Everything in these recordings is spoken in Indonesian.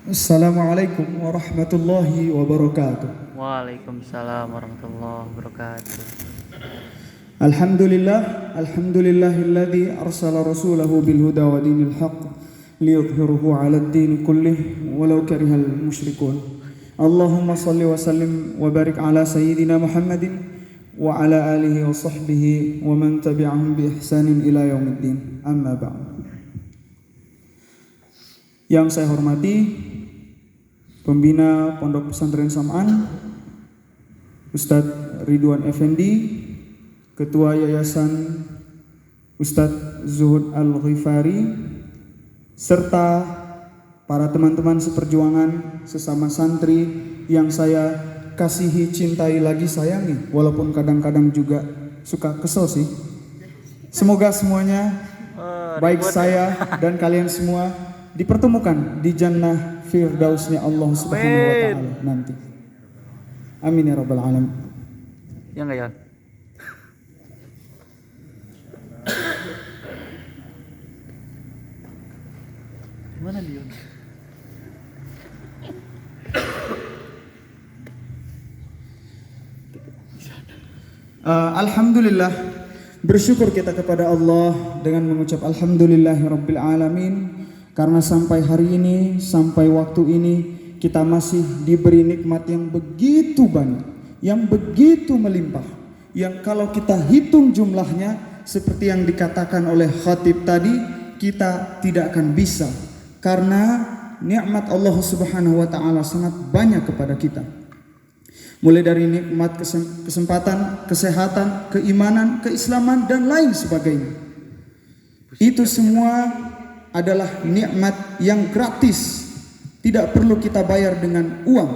Assalamualaikum warahmatullahi wabarakatuh. Waalaikumsalam warahmatullahi wabarakatuh. Alhamdulillahilladzi arsala rasulahu bil huda wa dinil haqq liyudhhirahu 'alad din kullih walau karihal musyrikun. Allahumma shalli wa sallim wa barik ala sayyidina Muhammadin wa ala alihi wa sahbihi wa man tabi'ahum bi ihsanin ila yaumiddin. Amma ba'd. Yang saya hormati Pembina Pondok Pesantren Sam'an, Ustadz Ridwan Effendi, Ketua Yayasan Ustadz Zuhud Al-Ghifari, serta para teman-teman seperjuangan sesama santri yang saya kasihi, cintai, lagi sayangi, walaupun kadang-kadang juga suka kesel sih. Semoga semuanya, baik saya dan kalian semua, dipertemukan di jannah firdausnya Allah Subhanahu wa taala nanti. Amin ya rabbal alamin. Ya enggak ya? Mana dia? Alhamdulillah, bersyukur kita kepada Allah dengan mengucap alhamdulillahirabbil alamin. Karena sampai hari ini, sampai waktu ini, kita masih diberi nikmat yang begitu banyak, yang begitu melimpah, yang kalau kita hitung jumlahnya, seperti yang dikatakan oleh khatib tadi, kita tidak akan bisa. Karena nikmat Allah Subhanahu wa taala sangat banyak kepada kita. Mulai dari nikmat kesempatan, kesehatan, keimanan, keislaman, dan lain sebagainya. Itu semua adalah nikmat yang gratis. Tidak perlu kita bayar dengan uang,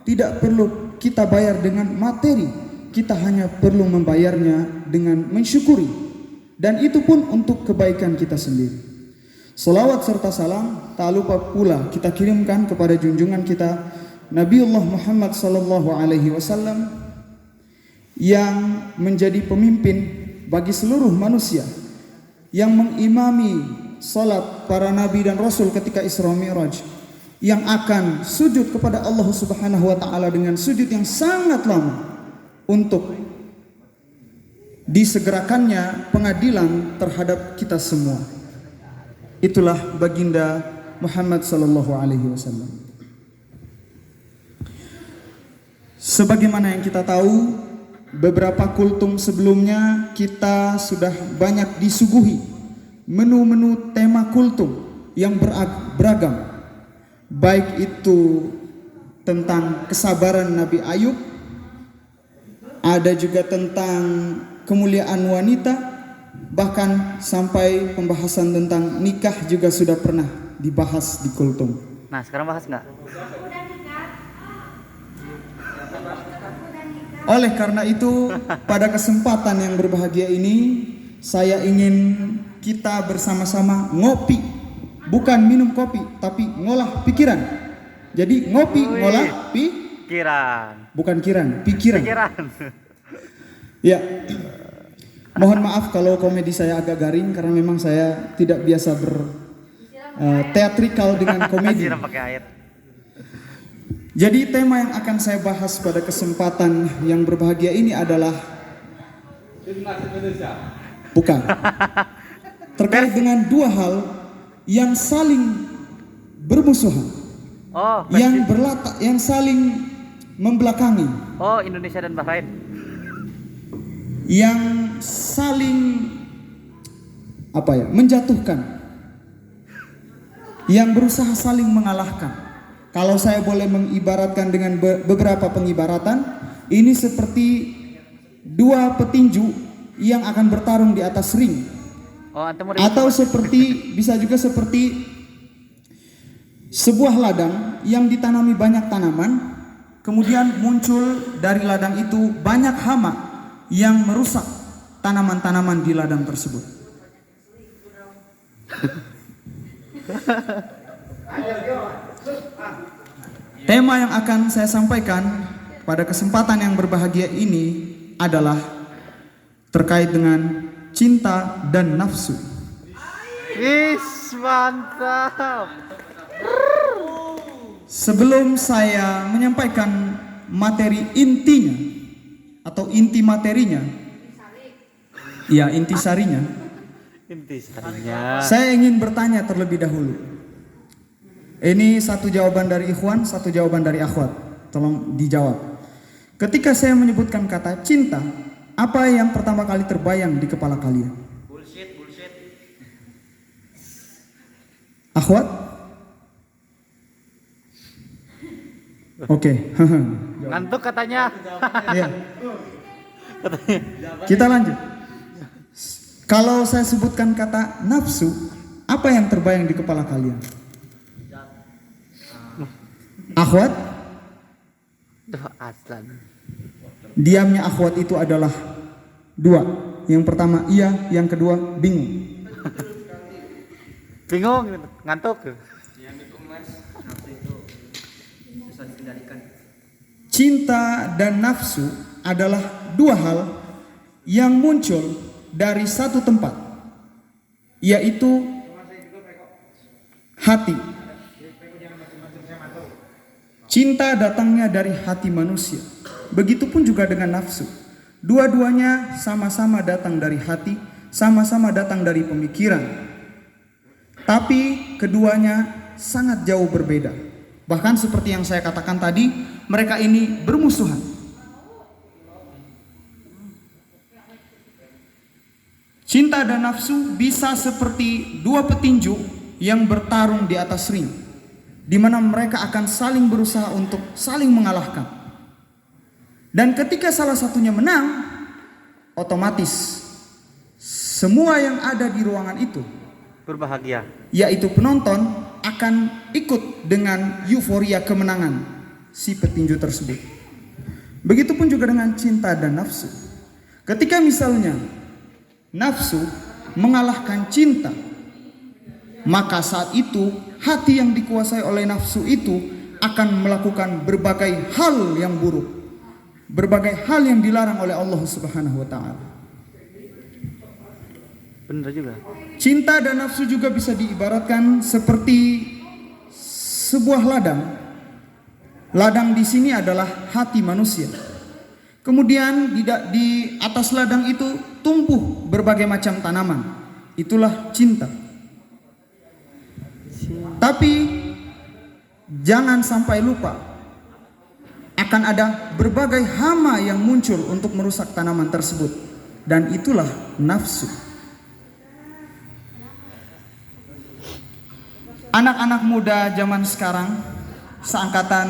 tidak perlu kita bayar dengan materi. Kita hanya perlu membayarnya dengan mensyukuri, dan itu pun untuk kebaikan kita sendiri. Salawat serta salam tak lupa pula kita kirimkan kepada junjungan kita Nabiullah Muhammad sallallahu alaihi wasallam yang menjadi pemimpin bagi seluruh manusia, yang mengimami salat para nabi dan rasul ketika Isra Mi'raj, yang akan sujud kepada Allah Subhanahu wa taala dengan sujud yang sangat lama untuk disegerakannya pengadilan terhadap kita semua. Itulah baginda Muhammad sallallahu alaihi wasallam. Sebagaimana yang kita tahu, beberapa kultum sebelumnya kita sudah banyak disuguhi menu-menu tema kultum yang beragam, baik itu tentang kesabaran Nabi Ayub, ada juga tentang kemuliaan wanita, bahkan sampai pembahasan tentang nikah juga sudah pernah dibahas di kultum. Nah, sekarang bahas nggak? Oleh karena itu, pada kesempatan yang berbahagia ini, saya ingin kita bersama-sama ngopi. Bukan minum kopi, tapi ngolah pikiran. Jadi ngopi, ngolah Pikiran. bukan kiran, pikiran. Pikiran. Ya, mohon maaf kalau komedi saya agak garing, karena memang saya tidak biasa teatrikal dengan komedi. Siram pakai air. Jadi tema yang akan saya bahas pada kesempatan yang berbahagia ini adalah bukan terkait dengan dua hal yang saling bermusuhan, Oh, yang saling membelakangi, oh, Indonesia dan Bahrain. yang saling menjatuhkan, yang berusaha saling mengalahkan. Kalau saya boleh mengibaratkan dengan beberapa pengibaratan, ini seperti dua petinju yang akan bertarung di atas ring. Oh, Atau bisa juga seperti sebuah ladang yang ditanami banyak tanaman, kemudian muncul dari ladang itu banyak hama yang merusak tanaman-tanaman di ladang tersebut. Tema yang akan saya sampaikan pada kesempatan yang berbahagia ini adalah terkait dengan cinta dan nafsu. Is mantap. sebelum saya menyampaikan materi intinya atau inti materinya, ya inti sarinya, Intisarinya. saya ingin bertanya terlebih dahulu. Ini satu jawaban dari ikhwan, satu jawaban dari akhwat. Tolong dijawab. Ketika saya menyebutkan kata cinta, apa yang pertama kali terbayang di kepala kalian? Bullshit. Akhwat? Oke. Ngantuk katanya. Iya. Kita lanjut. Kalau saya sebutkan kata nafsu, apa yang terbayang di kepala kalian? Akhwat? Duh, aslan. Diamnya akhwat itu adalah dua. Yang pertama iya, yang kedua bingung. Bingung, ngantuk. Cinta dan nafsu adalah dua hal yang muncul dari satu tempat, yaitu hati. Cinta datangnya dari hati manusia. Begitupun juga dengan nafsu. Dua-duanya sama-sama datang dari hati, sama-sama datang dari pemikiran. Tapi keduanya sangat jauh berbeda. Bahkan seperti yang saya katakan tadi, mereka ini bermusuhan. Cinta dan nafsu bisa seperti dua petinju yang bertarung di atas ring, di mana mereka akan saling berusaha untuk saling mengalahkan. Dan ketika salah satunya menang, otomatis semua yang ada di ruangan itu, Berbahagia. yaitu penonton, akan ikut dengan euforia kemenangan si petinju tersebut. Begitupun juga dengan cinta dan nafsu. Ketika misalnya nafsu mengalahkan cinta, maka saat itu hati yang dikuasai oleh nafsu itu akan melakukan berbagai hal yang buruk, berbagai hal yang dilarang oleh Allah Subhanahu wa taala. Bener juga. Cinta dan nafsu juga bisa diibaratkan seperti sebuah ladang. Ladang di sini adalah hati manusia. Kemudian di atas ladang itu tumbuh berbagai macam tanaman. Itulah cinta. Tapi jangan sampai lupa, akan ada berbagai hama yang muncul untuk merusak tanaman tersebut, dan itulah nafsu. Anak-anak muda zaman sekarang, seangkatan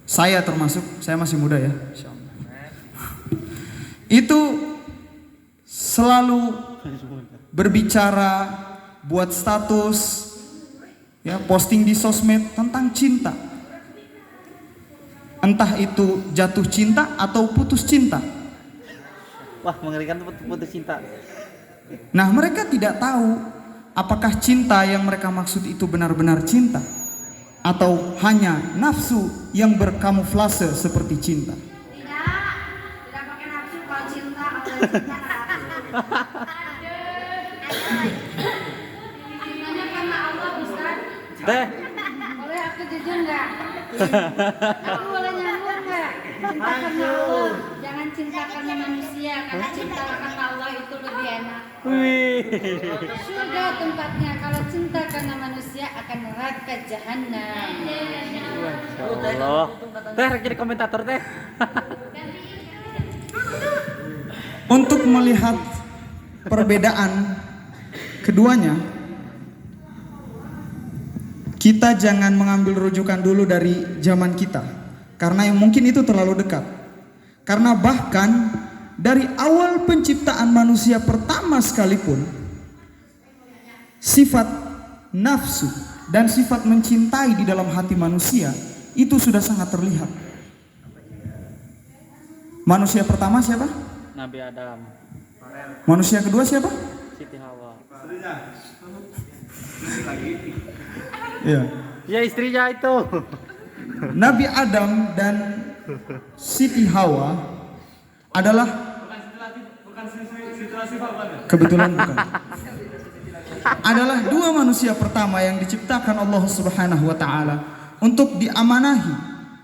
saya termasuk, saya masih muda ya, itu selalu berbicara, buat status, ya, posting di sosmed tentang cinta. Entah itu jatuh cinta atau putus cinta. Wah, mengerikan tuh putus cinta. Nah, mereka tidak tahu apakah cinta yang mereka maksud itu benar-benar cinta, atau hanya nafsu yang berkamuflase seperti cinta. Tidak pakai nafsu kalau cinta, kalau cinta cintanya karena Allah, Ustaz. Teh, Boleh aku jujur nggak? Aku boleh nyambung nggak? Cinta karena Allah, jangan cinta karena manusia, karena cinta karena Allah itu lebih enak. wih. Surga tempatnya, kalau cinta karena manusia akan neraka jahanam. Masya Allah. Teh, jadi komentator teh. Untuk melihat perbedaan keduanya, kita jangan mengambil rujukan dulu dari zaman kita, karena yang mungkin itu terlalu dekat. Karena bahkan dari awal penciptaan manusia pertama sekalipun, sifat nafsu dan sifat mencintai di dalam hati manusia itu sudah sangat terlihat. Manusia pertama siapa? Nabi Adam, Manusia kedua siapa? Siti Hawa. Iya. Ya istrinya itu. Nabi Adam dan Siti Hawa adalah kebetulan bukan. adalah dua manusia pertama yang diciptakan Allah Subhanahu wa taala untuk diamanahi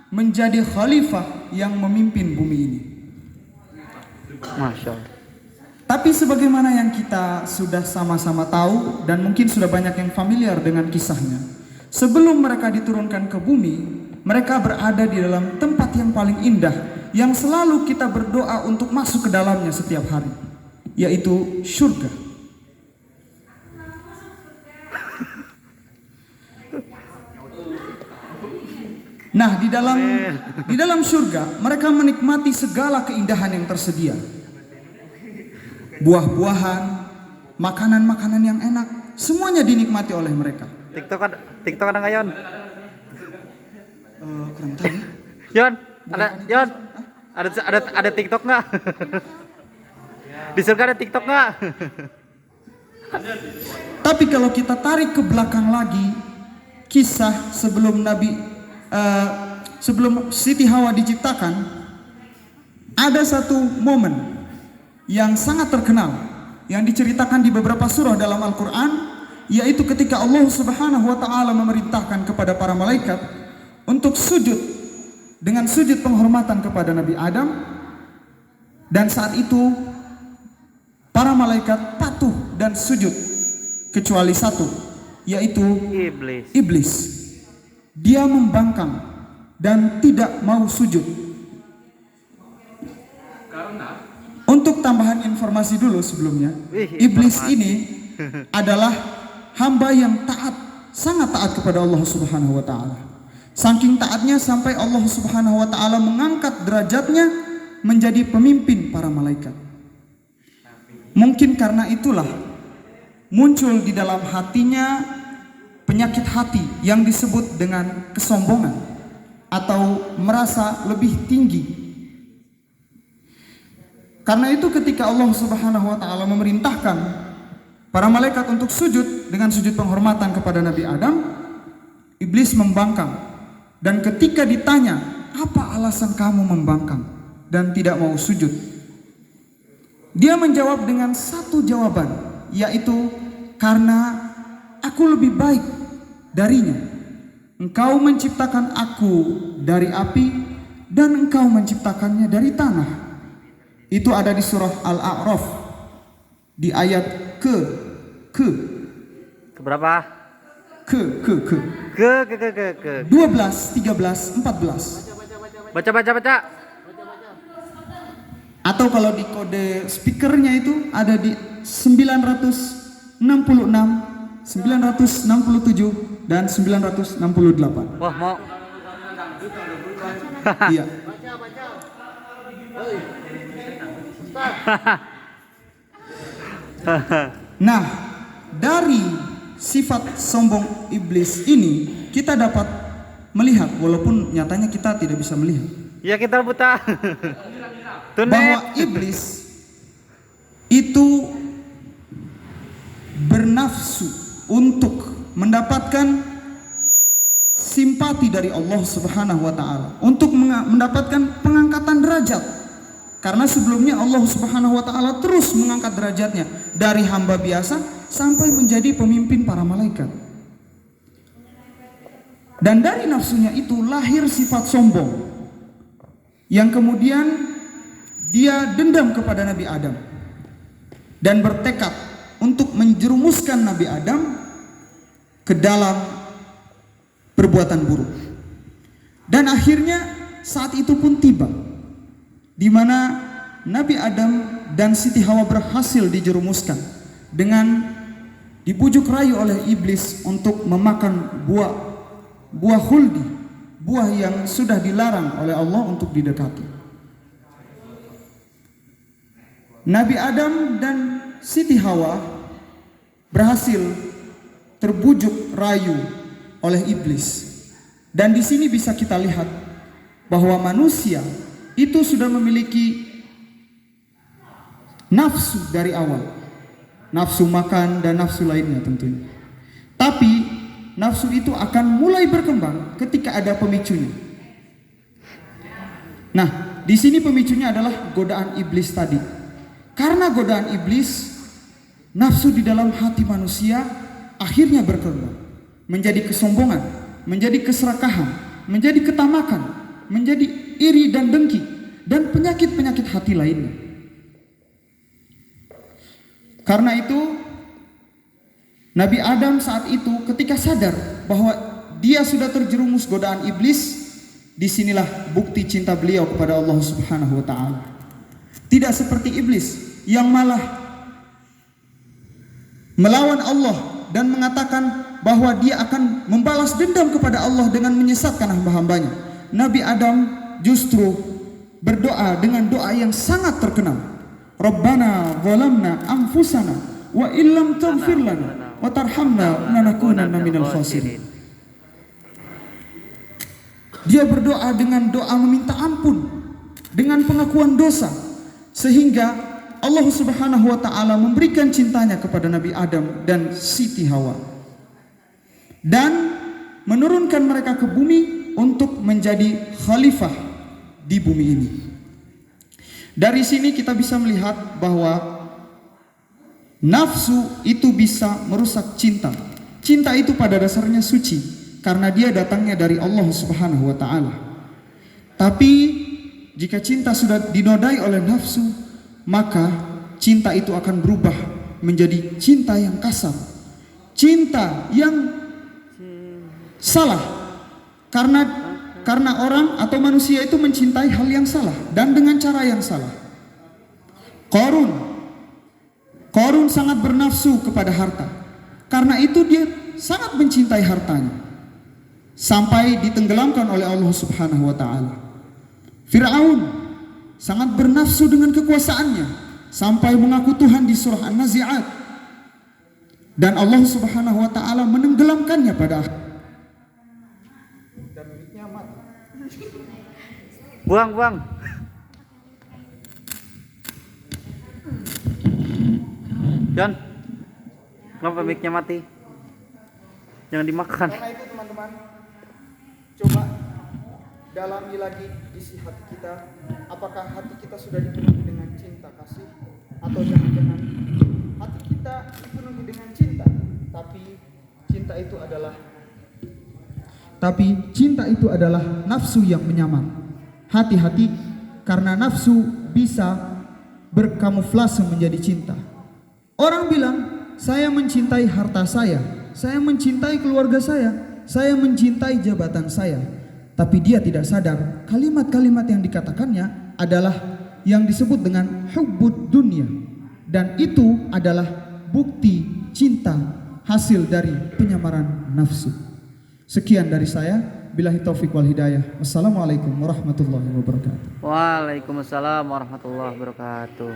menjadi khalifah yang memimpin bumi ini. Masya Allah. Tapi sebagaimana yang kita sudah sama-sama tahu dan mungkin sudah banyak yang familiar dengan kisahnya, sebelum mereka diturunkan ke bumi, mereka berada di dalam tempat yang paling indah yang selalu kita berdoa untuk masuk ke dalamnya setiap hari, yaitu surga. Nah, di dalam surga mereka menikmati segala keindahan yang tersedia. Buah-buahan, makanan-makanan yang enak, semuanya dinikmati oleh mereka. TikTok ada nggak Yon? Kurang tahu. Yon, Yon, ada TikTok nggak? Di surga ada TikTok nggak? Tapi kalau kita tarik ke belakang lagi, kisah sebelum sebelum Siti Hawa diciptakan, ada satu momen yang sangat terkenal yang diceritakan di beberapa surah dalam Al-Quran, yaitu ketika Allah Subhanahu wa taala memerintahkan kepada para malaikat untuk sujud dengan sujud penghormatan kepada Nabi Adam, dan saat itu para malaikat patuh dan sujud kecuali satu, yaitu iblis. Dia membangkang dan tidak mau sujud. Untuk tambahan informasi dulu sebelumnya, iblis ini adalah hamba yang taat, sangat taat kepada Allah Subhanahu wa taala. Saking taatnya sampai Allah Subhanahu wa taala mengangkat derajatnya menjadi pemimpin para malaikat. Mungkin karena itulah muncul di dalam hatinya penyakit hati yang disebut dengan kesombongan atau merasa lebih tinggi. Karena itu ketika Allah Subhanahu wa taala memerintahkan para malaikat untuk sujud dengan sujud penghormatan kepada Nabi Adam, iblis membangkang. Dan ketika ditanya, "Apa alasan kamu membangkang dan tidak mau sujud?" Dia menjawab dengan satu jawaban, yaitu karena aku lebih baik darinya. Engkau menciptakan aku dari api dan engkau menciptakannya dari tanah. Itu ada di surah Al-A'raf di ayat ke berapa? Ke 12, 13, 14. Baca. Atau kalau di kode speakernya itu ada di 966, 967 dan 968. Wah, mau. Iya. Nah, dari sifat sombong iblis ini kita dapat melihat, walaupun nyatanya kita tidak bisa melihat, Ya kita buta. bahwa iblis itu bernafsu untuk mendapatkan simpati dari Allah Subhanahu wa taala, untuk mendapatkan pengangkatan derajat. Karena sebelumnya Allah Subhanahu wa taala terus mengangkat derajatnya dari hamba biasa sampai menjadi pemimpin para malaikat. Dan dari nafsunya itu lahir sifat sombong yang kemudian dia dendam kepada Nabi Adam dan bertekad untuk menjerumuskan Nabi Adam ke dalam perbuatan buruk. Dan akhirnya saat itu pun tiba di mana Nabi Adam dan Siti Hawa berhasil dijerumuskan dengan dibujuk rayu oleh iblis untuk memakan buah khuldi, buah yang sudah dilarang oleh Allah untuk didekati. Nabi Adam dan Siti Hawa berhasil terbujuk rayu oleh iblis. Dan di sini bisa kita lihat bahwa manusia itu sudah memiliki nafsu dari awal, nafsu makan dan nafsu lainnya tentunya. Tapi nafsu itu akan mulai berkembang ketika ada pemicunya. Nah, di sini pemicunya adalah godaan iblis tadi. Karena godaan iblis, nafsu di dalam hati manusia akhirnya berkembang menjadi kesombongan, menjadi keserakahan, menjadi ketamakan, menjadi iri dan dengki, dan penyakit-penyakit hati lainnya. Karena itu Nabi Adam saat itu ketika sadar bahwa dia sudah terjerumus godaan iblis, disinilah bukti cinta beliau kepada Allah Subhanahu wa ta'ala. Tidak seperti iblis yang malah melawan Allah dan mengatakan bahwa dia akan membalas dendam kepada Allah dengan menyesatkan hamba-hambanya. Nabi Adam justru berdoa dengan doa yang sangat terkenal. Rabbana zalamna anfusana wa illam taghfir lana wa tarhamna lanakunanna minal khasirin. Dia berdoa dengan doa meminta ampun, dengan pengakuan dosa, sehingga Allah Subhanahu wa ta'ala memberikan cintanya kepada Nabi Adam dan Siti Hawa, dan menurunkan mereka ke bumi untuk menjadi khalifah di bumi ini. Dari sini kita bisa melihat bahwa nafsu itu bisa merusak cinta. Cinta itu pada dasarnya suci karena dia datangnya dari Allah Subhanahu wa ta'ala. Tapi jika cinta sudah dinodai oleh nafsu, maka cinta itu akan berubah menjadi cinta yang kasar, cinta yang salah, karena orang atau manusia itu mencintai hal yang salah dan dengan cara yang salah. Qarun sangat bernafsu kepada harta. Karena itu dia sangat mencintai hartanya sampai ditenggelamkan oleh Allah Subhanahu wa ta'ala. Fir'aun sangat bernafsu dengan kekuasaannya sampai mengaku Tuhan di surah An-Nazi'at, dan Allah Subhanahu wa ta'ala menenggelamkannya pada akhir. Buang. John, kenapa mic-nya mati? Jangan dimakan. Karena itu teman-teman, coba dalami lagi isi hati kita. Apakah hati kita sudah dipenuhi dengan cinta kasih, atau jangan-jangan hati kita dipenuhi dengan cinta, tapi cinta itu adalah nafsu yang menyamar. Hati-hati, karena nafsu bisa berkamuflase menjadi cinta. Orang bilang, saya mencintai harta saya mencintai keluarga saya mencintai jabatan saya. Tapi dia tidak sadar kalimat-kalimat yang dikatakannya adalah yang disebut dengan hubbud dunya, dan itu adalah bukti cinta hasil dari penyamaran nafsu. Sekian dari saya, billahi taufik wal hidayah. Wassalamualaikum warahmatullahi wabarakatuh. Waalaikumsalam warahmatullahi wabarakatuh.